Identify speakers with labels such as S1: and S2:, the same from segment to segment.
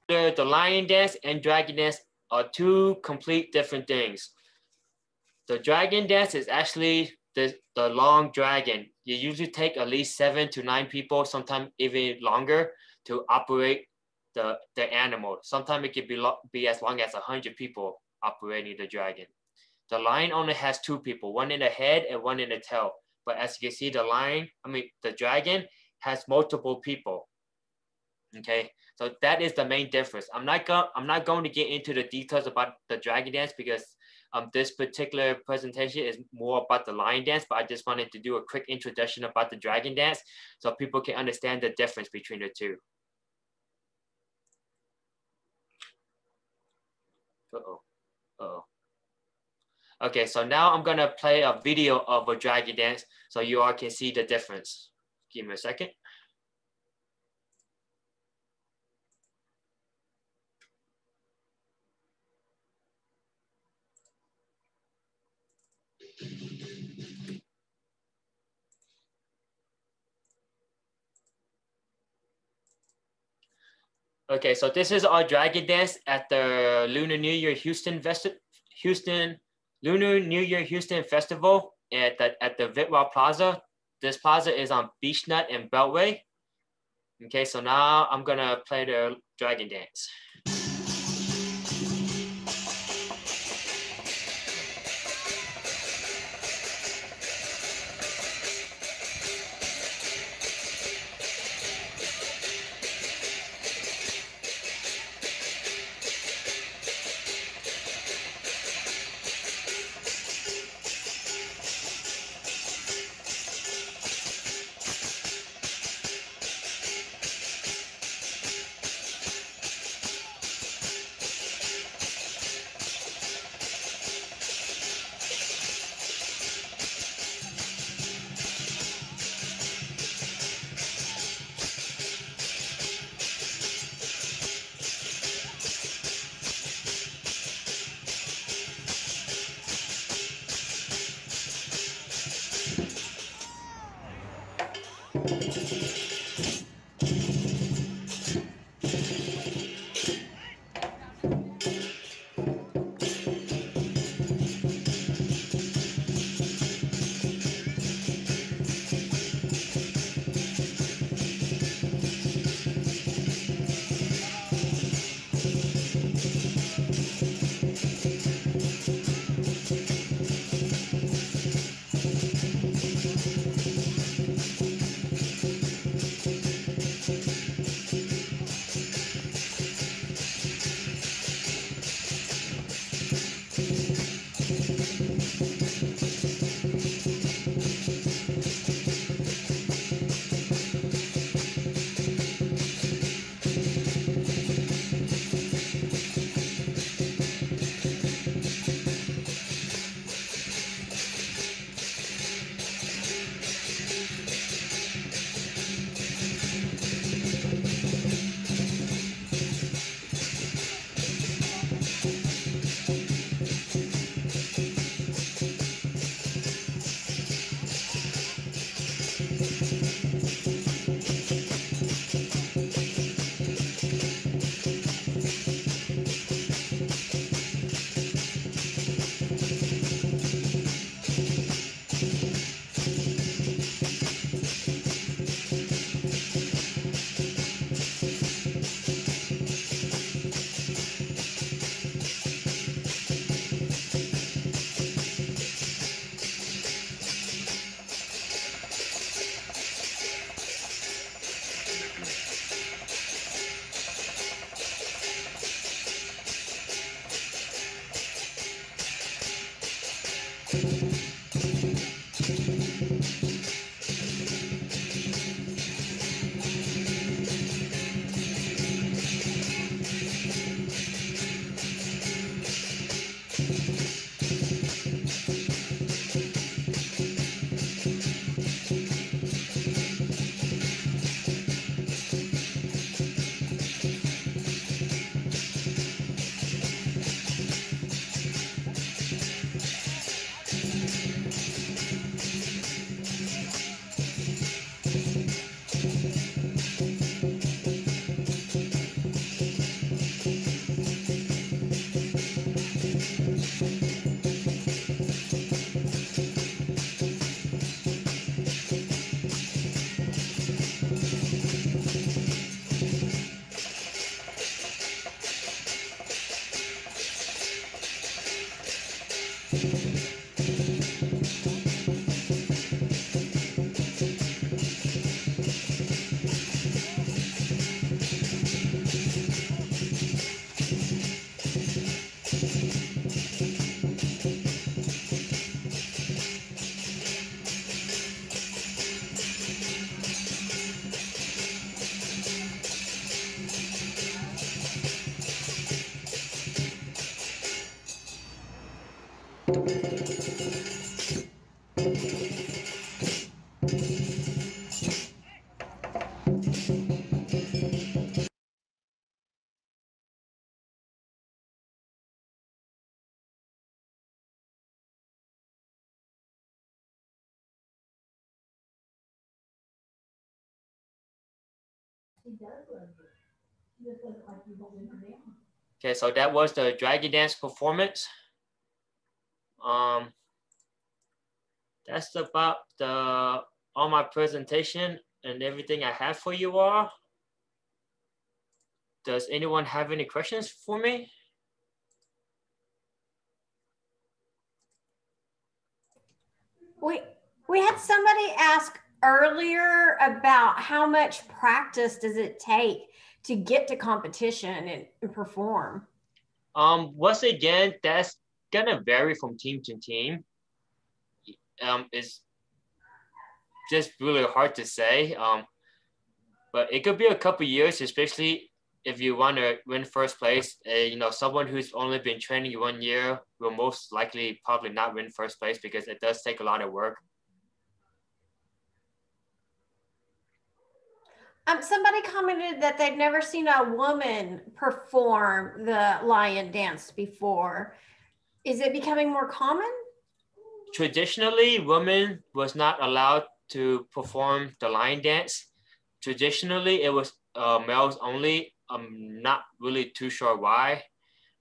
S1: The lion dance and dragon dance are two complete different things. The dragon dance is actually the long dragon. You usually take at least 7 to 9 people, sometimes even longer, to operate the animal. Sometimes it could be as long as 100 people operating the dragon. The lion only has 2 people, one in the head and one in the tail. But as you can see, the dragon has multiple people. Okay, so that is the main difference. I'm not going to get into the details about the dragon dance because this particular presentation is more about the lion dance, but I just wanted to do a quick introduction about the dragon dance so people can understand the difference between the two. Okay, so now I'm gonna play a video of a dragon dance so you all can see the difference. Give me a second. Okay, so this is our dragon dance at the Lunar New Year Lunar New Year Houston Festival at the Vitwell Plaza. This plaza is on Beechnut and Beltway. Okay, so now I'm gonna play the dragon dance. Okay, so that was the dragon dance performance. That's about all my presentation and everything I have for you all. Does anyone have any questions for me?
S2: We had somebody ask earlier about how much practice does it take to get to competition and perform?
S1: Once again, that's gonna vary from team to team. It's just really hard to say. But it could be a couple years, especially if you want to win first place. Someone who's only been training 1 year will most likely probably not win first place because it does take a lot of work.
S2: Somebody commented that they've never seen a woman perform the lion dance before. Is it becoming more common?
S1: Traditionally, women was not allowed to perform the lion dance. Traditionally, it was males only. I'm not really too sure why,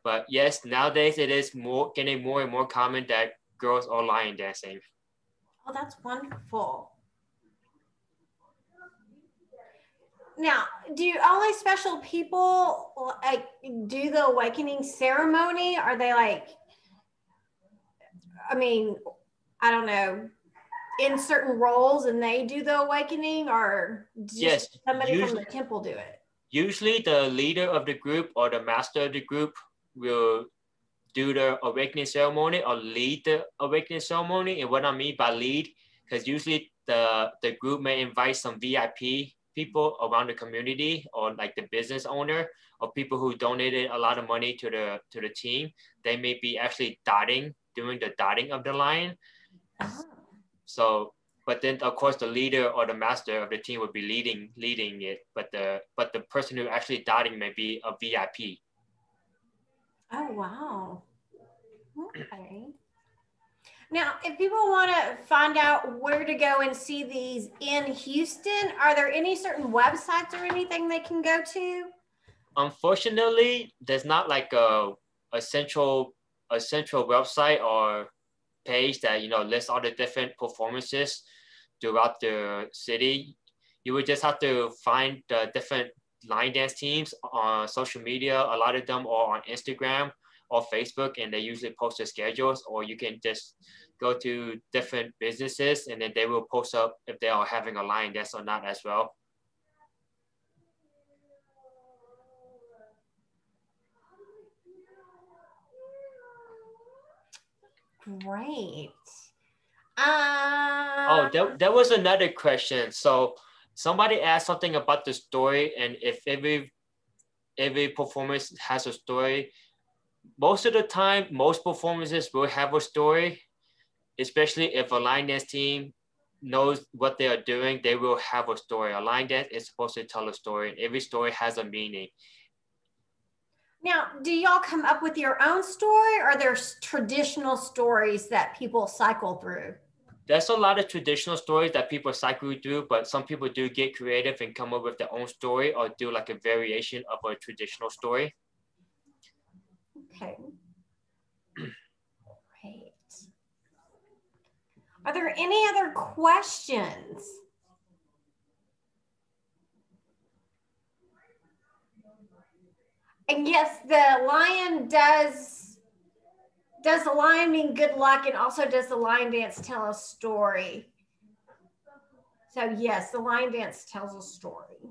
S1: but yes, nowadays it is getting more and more common that girls are lion dancing.
S2: Oh, that's wonderful. Now, do only special people like do the awakening ceremony? Are they like, I mean, I don't know, in certain roles and they do the awakening, or just somebody from the temple do it?
S1: Usually the leader of the group or the master of the group will do the awakening ceremony or lead the awakening ceremony. And what I mean by lead, because usually the group may invite some VIP people around the community or like the business owner or people who donated a lot of money to the team. They may be actually doing the dotting of the lion. Oh. So, but then of course the leader or the master of the team would be leading it, but the person who actually dotting may be a VIP.
S2: Oh wow. Okay. Now, if people want to find out where to go and see these in Houston, are there any certain websites or anything they can go to?
S1: Unfortunately, there's not like a central website or page that lists all the different performances throughout the city. You would just have to find the different line dance teams on social media. A lot of them are on Instagram or Facebook, and they usually post their schedules, or you can just go to different businesses and then they will post up if they are having a line dance or not as well.
S2: Great.
S1: There was another question. So somebody asked something about the story and if every performance has a story. Most of the time, most performances will have a story, especially if a line dance team knows what they are doing, they will have a story. A line dance is supposed to tell a story, and every story has a meaning.
S2: Now, do y'all come up with your own story, or there's traditional stories that people cycle through?
S1: There's a lot of traditional stories that people cycle through, but some people do get creative and come up with their own story or do like a variation of a traditional story.
S2: Okay. Great. Are there any other questions? And yes, the lion does the lion mean good luck, and also does the lion dance tell a story? So yes, the lion dance tells a story.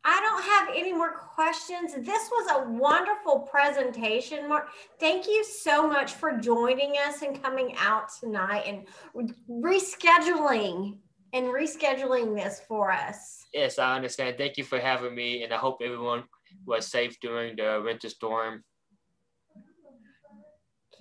S2: I don't have any more questions. This was a wonderful presentation, Mark. Thank you so much for joining us and coming out tonight and rescheduling this for us.
S1: Yes, I understand. Thank you for having me, and I hope everyone was safe during the winter storm.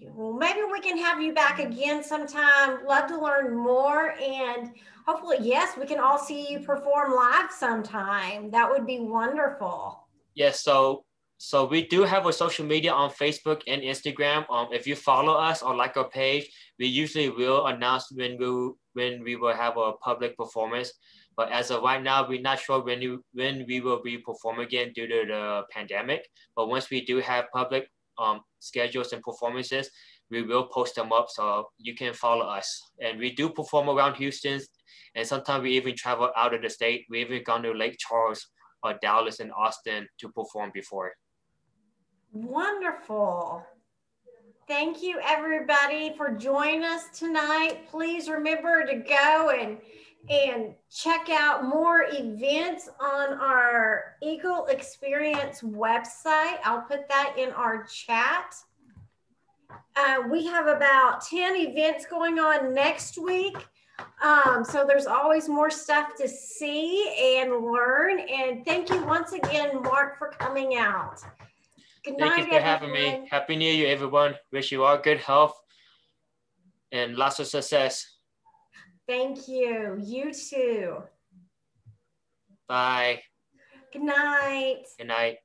S2: Well, maybe we can have you back again sometime. Love to learn more, and hopefully, yes, we can all see you perform live sometime. That would be wonderful.
S1: Yes, so So we do have a social media on Facebook and Instagram. If you follow us or like our page, we usually will announce when we will have a public performance. But as of right now, we're not sure when we will be performing again due to the pandemic. But once we do have public schedules and performances, we will post them up so you can follow us. And we do perform around Houston, and sometimes we even travel out of the state. We even gone to Lake Charles or Dallas and Austin to perform before.
S2: Wonderful. Thank you, everybody, for joining us tonight. Please remember to go and check out more events on our Eagle Experience website. I'll put that in our chat. We have about 10 events going on next week. So there's always more stuff to see and learn. And thank you once again, Mark, for coming out. Good night,
S1: Thank you for having me. Happy New Year, everyone. Wish you all good health and lots of success.
S2: Thank you. You too.
S1: Bye.
S2: Good night.
S1: Good night.